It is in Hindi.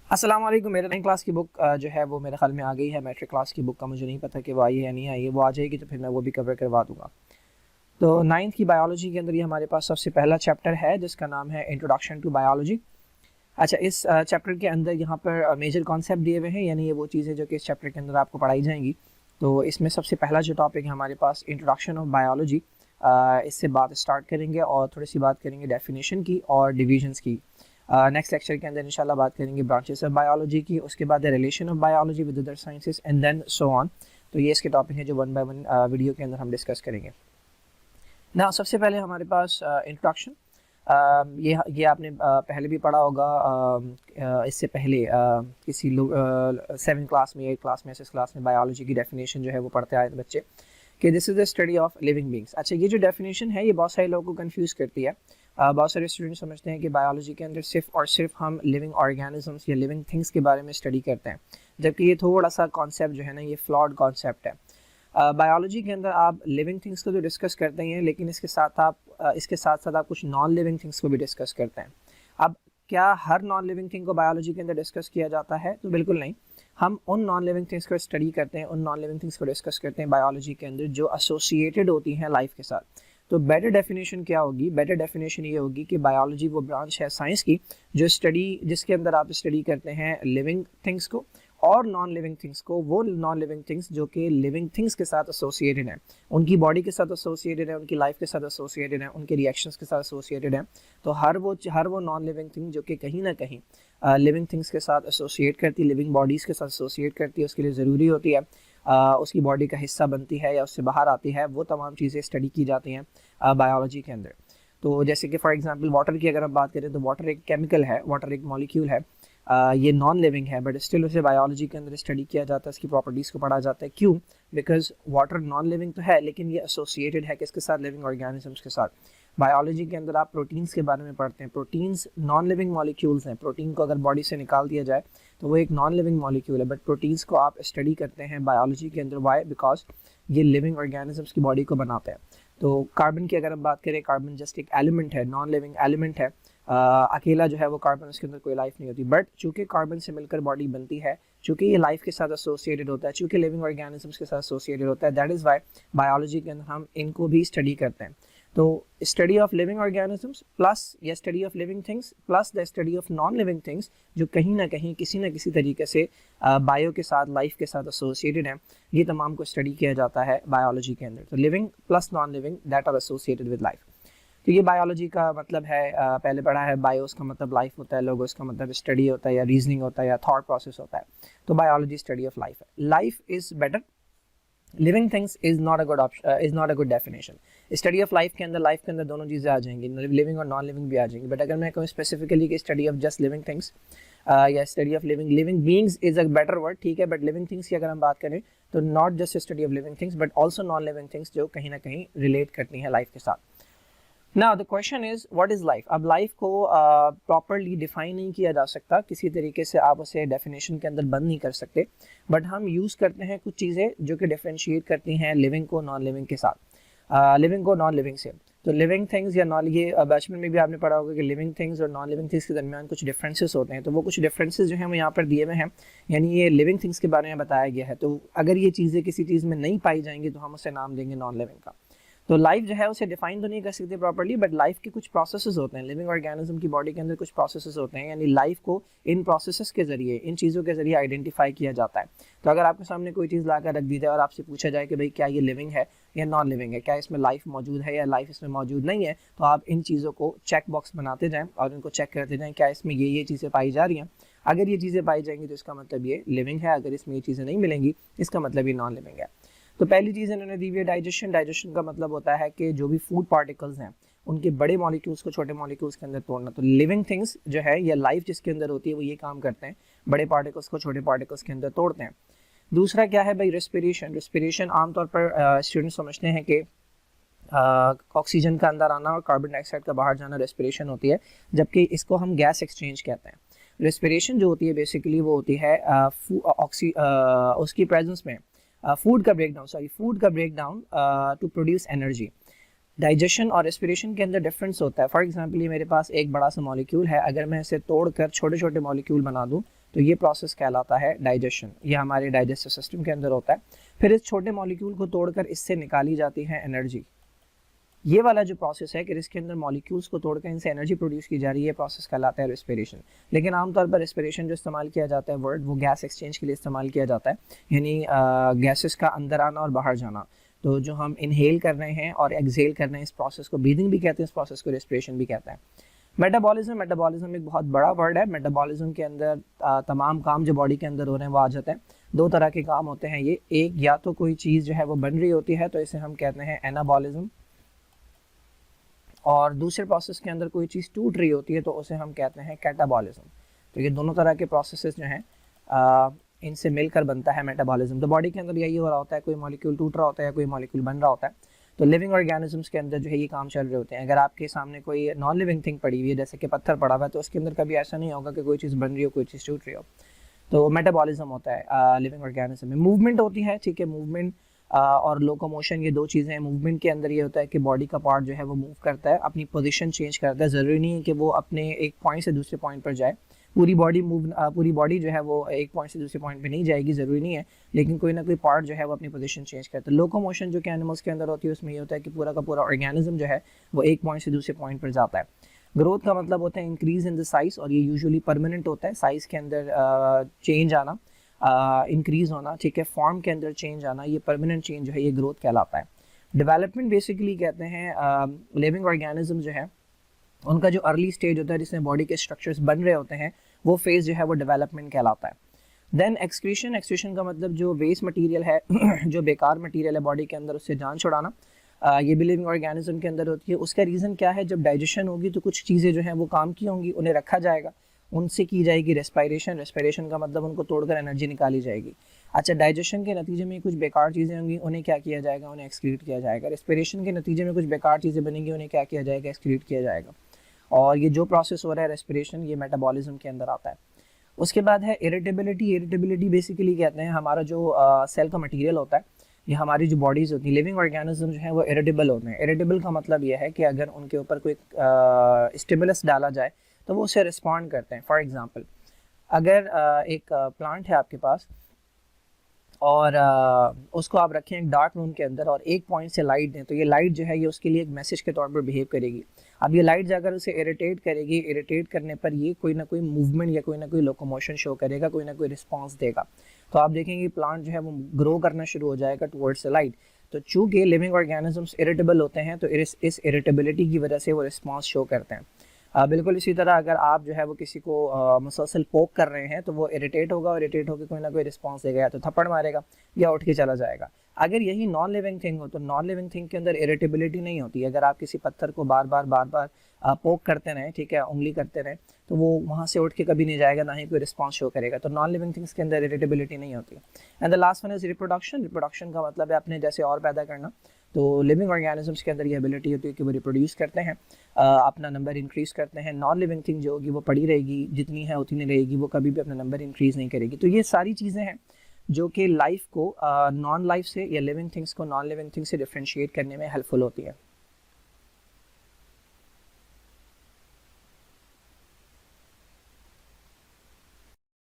अस्सलाम वालेकुम। मेरे 9 क्लास की बुक जो है वो मेरे ख्याल में आ गई है। मैट्रिक क्लास की बुक का मुझे नहीं पता कि वो आई है या नहीं आई है। वो आ जाएगी तो फिर मैं वो भी कवर करवा दूंगा। तो 9th की बायोलॉजी के अंदर ये हमारे पास सबसे पहला चैप्टर है जिसका नाम है इंट्रोडक्शन टू बायोलॉजी। अच्छा, इस चैप्टर के अंदर यहाँ पर मेजर कॉन्सेप्ट दिए हुए हैं, यानी ये वो चीज़ें जो कि इस चैप्टर के अंदर आपको पढ़ाई जाएंगी। तो इसमें सबसे पहला जो टॉपिक है हमारे पास इंट्रोडक्शन ऑफ बायोलॉजी। इससे बात स्टार्ट करेंगे और थोड़ी सी बात करेंगे डेफिनेशन की और डिविजन्स की। नेक्स्ट लेक्चर के अंदर इंशाल्लाह बात करेंगे ब्रांचेस ऑफ बायोलॉजी की, उसके बाद relation of biology with other sciences and then so on. तो ये इसके टॉपिक हैं जो 1 बाय 1 वीडियो के अंदर हम डिस्कस करेंगे ना। सबसे पहले हमारे पास इंट्रोडक्शन। ये आपने पहले भी पढ़ा होगा। इससे पहले किसी 7 क्लास में 8 क्लास में 6 क्लास में बायोलॉजी की डेफिनेशन जो है वो पढ़ते आए थे बच्चे कि this is the study of living beings. अच्छा, ये जो डेफिनेशन है ये बहुत सारे लोगों को कंफ्यूज करती है। बहुत सारे स्टूडेंट समझते हैं कि बायोलॉजी के अंदर सिर्फ और सिर्फ हम लिविंग ऑर्गेनिजम्स या लिविंग थिंग्स के बारे में स्टडी करते हैं, जबकि ये थोड़ा सा कॉन्सेप्ट जो है ना ये फ्लॉड कॉन्सेप्ट है। बायोलॉजी के अंदर आप लिविंग थिंग्स को तो डिस्कस करते ही हैं, लेकिन इसके साथ साथ आप कुछ नॉन लिविंग थिंग्स को भी डिस्कस करते हैं। अब क्या हर नॉन लिविंग थिंग को बायोलॉजी के अंदर डिस्कस किया जाता है? तो बिल्कुल नहीं। हम उन नॉन लिविंग थिंग्स को स्टडी करते हैं, उन नॉन लिविंग थिंग्स को डिस्कस करते हैं बायोलॉजी के अंदर जो एसोसिएटेड होती हैं लाइफ के साथ। तो बेटर डेफिनेशन क्या होगी? बेटर डेफिनेशन ये होगी कि बायोलॉजी वो ब्रांच है साइंस की जिसके अंदर आप स्टडी करते हैं लिविंग थिंग्स को और नॉन लिविंग थिंग्स को। वो नॉन लिविंग थिंग्स जो कि लिविंग थिंग्स के साथ एसोसिएटेड हैं, उनकी बॉडी के साथ एसोसिएटेड है, उनकी लाइफ के साथ एसोसिएटेड है, उनके रिएक्शंस के साथ एसोसिएटेड है। तो हर वो नॉन लिविंग थिंग जो कि कहीं ना कहीं लिविंग थिंग्स के साथ एसोसिएट करती है, लिविंग बॉडीज़ के साथ एसोसिएट करती है, उसके लिए ज़रूरी होती है, उसकी बॉडी का हिस्सा बनती है या उससे बाहर आती है, वो तमाम चीज़ें स्टडी की जाती हैं बायोलॉजी के अंदर। तो जैसे कि फॉर एग्जांपल वाटर की अगर हम बात करें तो वाटर एक केमिकल है, वाटर एक मॉलिक्यूल है। ये नॉन लिविंग है बट स्टिल उसे बायोलॉजी के अंदर स्टडी किया जाता है, इसकी प्रॉपर्टीज़ को पढ़ा जाता है। क्यों? बिकॉज वाटर नॉन लिविंग तो है लेकिन ये एसोसिएटेड है किसके साथ? लिविंग ऑर्गेनिजम्स के साथ। बायोलॉजी के अंदर आप प्रोटीन्स के बारे में पढ़ते हैं। प्रोटीन्स नॉन लिविंग मॉलिक्यूल्स हैं। प्रोटीन को अगर बॉडी से निकाल दिया जाए तो वो एक नॉन लिविंग मॉलिक्यूल है, बट प्रोटीन्स को आप स्टडी करते हैं बायोलॉजी के अंदर। वाई? बिकॉज ये लिविंग ऑर्गेनिजम्स की बॉडी को बनाते हैं। तो कार्बन की अगर हम बात करें, कार्बन जस्ट एक एलिमेंट है, नॉन लिविंग एलिमेंट है। अकेला जो है वो कार्बन, उसके अंदर कोई लाइफ नहीं होती, बट चूंकि कार्बन से मिलकर बॉडी बनती है, चूंकि ये लाइफ के साथ एसोसिएटेड होता है, चूंकि लिविंग ऑर्गेनिजम्स के साथ एसोसिएटेड होता है, दैट इज़ वाई बायोलॉजी के अंदर हम इनको भी स्टडी करते हैं। तो study of living organisms plus या study of living things plus the study of non living things जो कहीं ना कहीं किसी न किसी तरीके से बायो के साथ, लाइफ के साथ एसोसिएटेड हैं, ये तमाम को स्टडी किया जाता है बायोलॉजी के अंदर। तो living plus non living that are associated with life. तो ये बायोलॉजी का मतलब है। पहले पढ़ा है बायोस का मतलब लाइफ होता है, लोगोस का मतलब स्टडी होता है या रीजनिंग होता है या थॉट प्रोसेस होता है। तो बायोलॉजी स्टडी ऑफ लाइफ है। Life is better, living things is not a good definition. Study of life के अंदर दोनों चीज़ें आ जाएंगी, लिविंग और नॉन लिविंग भी आ जाएंगी। बट अगर मैं कहूँ स्पेसिफिकली कि study of just living things या study of living beings is a better word, ठीक है। बट लिविंग थिंग्स की अगर हम बात करें तो not just study of living things but also non living things जो कहीं ना कहीं रिलेट करती हैं लाइफ के साथ। Now the question is what is life. अब लाइफ को प्रॉपरली डिफाइन नहीं किया जा सकता, किसी तरीके से आप उसे डेफिनेशन के अंदर बंद नहीं कर सकते, बट हम यूज़ करते हैं कुछ चीज़ें जो कि डिफ्रेंशिएट करती हैं लिविंग को नॉन लिविंग के साथ, लिविंग को नॉन लिविंग से। तो लिविंग थिंग्स या नॉन, ये बचपन में भी आपने पढ़ा होगा कि लिविंग थिंग्स और नॉन लिविंग थिंग्स के दरमियान कुछ डिफरेंसेस होते हैं। तो वो कुछ डिफरेंसेस जो हैं वो यहाँ पर दिए हुए हैं, यानी ये लिविंग थिंग्स के बारे में बताया गया है। तो अगर ये चीज़ें किसी चीज़ में नहीं पाई जाएंगी तो हम उसे नाम देंगे नॉन लिविंग का। तो लाइफ जो है उसे डिफाइन तो नहीं कर सकते प्रॉपर्ली, बट लाइफ के कुछ प्रोसेसेस होते हैं, लिविंग ऑर्गेनिज्म की बॉडी के अंदर कुछ प्रोसेसेस होते हैं, यानी लाइफ को इन प्रोसेसेस के जरिए, इन चीज़ों के जरिए आइडेंटिफाई किया जाता है। तो अगर आपके सामने कोई चीज़ लाकर रख दी जाए और आपसे पूछा जाए कि भाई क्या ये लिविंग है या नॉन लिविंग है, क्या इसमें लाइफ मौजूद है या लाइफ इसमें मौजूद नहीं है, तो आप इन चीज़ों को चेक बॉक्स बनाते जाएँ और इनको चेक करते जाएँ क्या इसमें ये चीज़ें पाई जा रही हैं। अगर ये चीज़ें पाई जाएंगी तो इसका मतलब ये लिविंग है, अगर इसमें ये चीज़ें नहीं मिलेंगी इसका मतलब ये नॉन लिविंग है। तो पहली चीज़ इन्होंने दी हुई है डाइजेशन। डाइजेशन का मतलब होता है कि जो भी फूड पार्टिकल्स हैं उनके बड़े मॉलिक्यूल्स को छोटे मॉलिक्यूल्स के अंदर तोड़ना। तो लिविंग थिंग्स जो है या लाइफ जिसके अंदर होती है वो ये काम करते हैं, बड़े पार्टिकल्स को छोटे पार्टिकल्स के अंदर तोड़ते हैं। दूसरा क्या है भाई? रेस्पिरेशन। रेस्पिरेशन आमतौर पर स्टूडेंट्स समझते हैं कि ऑक्सीजन का अंदर आना और कार्बन डाइऑक्साइड का बाहर जाना रेस्पिरेशन होती है, जबकि इसको हम गैस एक्सचेंज कहते हैं। रेस्पिरेशन जो होती है बेसिकली वो होती है उसकी प्रेजेंस में फूड का breakdown to produce energy. Digestion और रेस्पिरेशन के अंदर डिफरेंस होता है। फॉर एग्जांपल ये मेरे पास एक बड़ा सा मॉलिक्यूल है, अगर मैं इसे तोड़कर छोटे छोटे मॉलिक्यूल बना दूं तो ये प्रोसेस कहलाता है डाइजेशन। ये हमारे डाइजेस्टिव सिस्टम के अंदर होता है। फिर इस छोटे मॉलिक्यूल को तोड़कर इससे निकाली जाती है एनर्जी। ये वाला जो प्रोसेस है कि इसके अंदर मॉलिक्यूल्स को तोड़कर इनसे एनर्जी प्रोड्यूस की जा रही है, प्रोसेस कहलाता है रेस्पिरेशन। लेकिन आमतौर पर रेस्पिरेशन जो इस्तेमाल किया जाता है वर्ड, वो गैस एक्सचेंज के लिए इस्तेमाल किया जाता है, यानी गैसेस का अंदर आना और बाहर जाना। तो जो हम इनहेल कर रहे हैं और एक्सहेल कर रहे हैं, इस प्रोसेस को ब्रीदिंग भी कहते हैं, इस प्रोसेस को रेस्पिरेशन भी कहते हैं। मेटाबॉलिज्म एक बहुत बड़ा वर्ड है। मेटाबॉलिज्म के अंदर तमाम काम जो बॉडी के अंदर हो रहे हैं वो आ जाते हैं। दो तरह के काम होते हैं ये, एक या तो कोई चीज़ जो है वो बन रही होती है तो इसे हम कहते हैं एनाबॉलिज्म, और दूसरे प्रोसेस के अंदर कोई चीज़ टूट रही होती है तो उसे हम कहते हैं कैटाबॉलिज्म। तो ये दोनों तरह के प्रोसेसेस जो हैं इनसे मिलकर बनता है मेटाबॉलिज्म। तो बॉडी के अंदर यही हो रहा होता है, कोई मॉलिक्यूल टूट रहा होता है या कोई मॉलिक्यूल बन रहा होता है। तो लिविंग ऑर्गेनिजम्स के अंदर जो है ये काम चल रहे होते हैं। अगर आपके सामने कोई नॉन लिविंग थिंग पड़ी हुई है, जैसे कि पत्थर पड़ा हुआ है, तो उसके अंदर कभी ऐसा नहीं होगा कि कोई चीज़ बन रही हो, कोई चीज़ टूट रही हो। तो मेटाबॉलिज्म होता है लिविंग ऑर्गेनिज्म में। मूवमेंट होती है, ठीक है, मूवमेंट और लोकोमोशन, ये दो चीज़ें हैं। मूवमेंट के अंदर ये होता है कि बॉडी का पार्ट जो है वो मूव करता है, अपनी पोजीशन चेंज करता है। ज़रूरी नहीं है कि वो अपने एक पॉइंट से दूसरे पॉइंट पर जाए। पूरी बॉडी जो है वो एक पॉइंट से दूसरे पॉइंट पे नहीं जाएगी, ज़रूरी नहीं है, लेकिन कोई ना कोई पार्ट जो है वो अपनी पोजीशन चेंज करता है। लोकोमोशन जो कि एनिमल्स के अंदर होती है, उसमें ये होता है कि पूरा का पूरा ऑर्गेनिज्म जो है वो एक पॉइंट से दूसरे पॉइंट पर जाता है। ग्रोथ का मतलब होता है इंक्रीज इन द साइज़, और ये यूजुअली परमानेंट होता है। साइज़ के अंदर चेंज आना, इंक्रीज होना, ठीक है, फॉर्म के अंदर चेंज आना, ये परमानेंट चेंज जो है ये ग्रोथ कहलाता है। डेवलपमेंट बेसिकली कहते हैं लिविंग ऑर्गेनिज्म जो है उनका जो अर्ली स्टेज होता है जिसमें बॉडी के स्ट्रक्चर्स बन रहे होते हैं, वो फेज़ जो है वो डेवलपमेंट कहलाता है। देन एक्सक्रीशन का मतलब जो वेस्ट मटीरियल है जो बेकार मटीरियल है बॉडी के अंदर, उससे जान छुड़ाना, ये भी लिविंग ऑर्गेनिज्म के अंदर होती है। उसका रीज़न क्या है, जब डाइजेशन होगी तो कुछ चीज़ें जो हैं वो काम की होंगी, उन्हें रखा जाएगा, उनसे की जाएगी रेस्पिरेशन का मतलब उनको तोड़कर एनर्जी निकाली जाएगी। अच्छा, डाइजेशन के नतीजे में कुछ बेकार चीज़ें होंगी, उन्हें क्या किया जाएगा, उन्हें एक्सक्रीट किया जाएगा। रेस्पिरेशन के नतीजे में कुछ बेकार चीज़ें बनेंगी, उन्हें क्या किया जाएगा, एक्सक्रीट किया जाएगा। और ये जो प्रोसेस हो रहा है रेस्पिरेशन, ये मेटाबॉलिज्म के अंदर आता है। उसके बाद है इरिटेबिलिटी बेसिकली कहते हैं हमारा जो सेल का मटीरियल होता है, ये हमारी जो बॉडीज़ होती है, लिविंग ऑर्गेनिज्म जो है वो इरिटेबल होते हैं। इरिटेबल का मतलब ये है कि अगर उनके ऊपर कोई स्टिमुलस डाला जाए तो वो उसे रिस्पॉन्ड करते हैं। फॉर एग्ज़ाम्पल, अगर एक प्लांट है आपके पास और उसको आप रखें एक डार्क रूम के अंदर और एक पॉइंट से लाइट दें, तो ये लाइट जो है ये उसके लिए एक मैसेज के तौर पर बिहेव करेगी। अब ये लाइट जाकर उसे इरिटेट करेगी, इरिटेट करने पर ये कोई ना कोई मूवमेंट या कोई ना कोई लोकोमोशन शो करेगा, कोई ना कोई रिस्पॉन्स देगा। तो आप देखेंगे प्लांट जो है वो ग्रो करना शुरू हो जाएगा टुवर्ड्स द लाइट। तो चूँकि लिविंग ऑर्गेनिजम्स इरिटेबल होते हैं तो इस इरिटेबिलिटी की वजह से वो रिस्पॉन्स शो करते हैं। बिल्कुल इसी तरह अगर आप जो है वो किसी को मुसलसल पोक कर रहे हैं तो वो इरिटेट होगा, और इरिटेट होकर कोई ना कोई रिस्पांस देगा, या तो थप्पड़ मारेगा या उठ के चला जाएगा। अगर यही नॉन लिविंग थिंग हो तो नॉन लिविंग थिंग के अंदर इरिटेबिलिटी नहीं होती। अगर आप किसी पत्थर को बार बार पोक करते रहें, ठीक है, उंगली करते रहें, तो वो वहाँ से उठ के कभी नहीं जाएगा, ना ही कोई रिस्पांस शो करेगा। तो नॉन लिविंग थिंग्स के अंदर इरिटेबिलिटी नहीं होती। And the last one is reproduction का मतलब है अपने जैसे और पैदा करना। तो लिविंग ऑर्गेनिजम्स के अंदर ये एबिलिटी होती है कि वो रिप्रोड्यूस करते हैं, अपना नंबर इंक्रीज़ करते हैं। नॉन लिविंग थिंग जो होगी वो पड़ी रहेगी, जितनी है उतनी रहेगी, वो कभी भी अपना नंबर इंक्रीज़ नहीं करेगी। तो ये सारी चीज़ें हैं जो कि लाइफ को नॉन लाइफ से या लिविंग थिंग्स को नॉन लिविंग थिंग्स से डिफ्रेंशिएट करने में हेल्पफुल होती है।